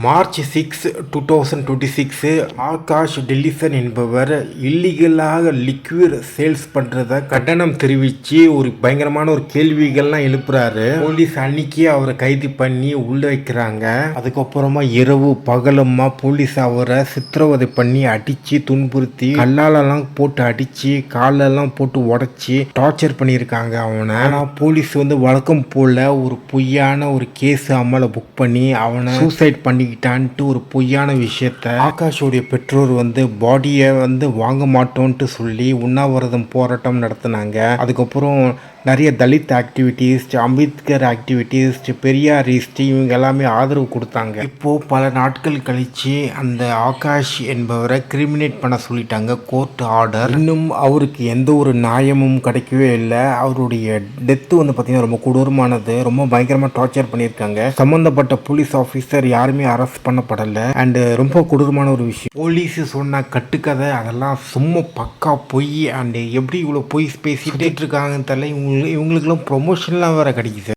March 6, 2026 Akash டெல்லிசன் என்பவர் இல்லீகலாக liquid sales பண்ணுறத கண்டனம் தெரிவித்து ஒரு பயங்கரமான ஒரு கேள்விகள்லாம் எழுப்புறாரு. போலீஸ் அன்னைக்கே அவரை கைது பண்ணி உள்ள வைக்கிறாங்க. அதுக்கப்புறமா இரவு பகலுமா போலீஸ் அவரை சித்திரவதை பண்ணி அடித்து துன்புறுத்தி கல்லாலெல்லாம் போட்டு அடித்து காலெல்லாம் போட்டு உடச்சி டார்ச்சர் பண்ணியிருக்காங்க அவனை. ஆனால் போலீஸ் வழக்கம் போல் ஒரு பொய்யான ஒரு கேஸ் அம்மாவை புக் பண்ணி அவனை சூசைட் பண்ணி ஒரு பொய்யான விஷயத்த ஆகாஷோடைய பெற்றோர் பாடியை வாங்க மாட்டோன்ட்டு சொல்லி உண்ணாவிரதம் போராட்டம் நடத்தினாங்க. அதுக்கப்புறம் நிறைய தலித் ஆக்டிவிட்டீஸ், அம்பேத்கர் ஆக்டிவிட்டீஸ், பெரியாரிஸ்ட் இவங்க எல்லாமே ஆதரவு கொடுத்தாங்க. இப்போது பல நாட்கள் கழித்து அந்த ஆகாஷ் என்பவரை கிரிமினேட் பண்ண சொல்லிட்டாங்க கோர்ட் ஆர்டர். இன்னும் அவருக்கு எந்த ஒரு நியாயமும் கிடைக்கவே இல்லை. அவருடைய டெத்து பார்த்திங்கன்னா ரொம்ப கொடூரமானது. ரொம்ப பயங்கரமாக டார்ச்சர் பண்ணியிருக்காங்க. சம்மந்தப்பட்ட போலீஸ் ஆஃபீஸர் யாருமே அரெஸ்ட் பண்ணப்படலை. அண்டு ரொம்ப கொடூரமான ஒரு விஷயம். போலீஸ் சொன்ன கட்டுக்கதை அதெல்லாம் சும்மா பக்கா பொய். அண்டு எப்படி இவ்வளோ பொய் பேசிட்டு இருக்காங்கன்னு தெரியல. இவங்களுக்கெல்லாம் ப்ரொமோஷன்லாம் வேறு கிடைக்குது.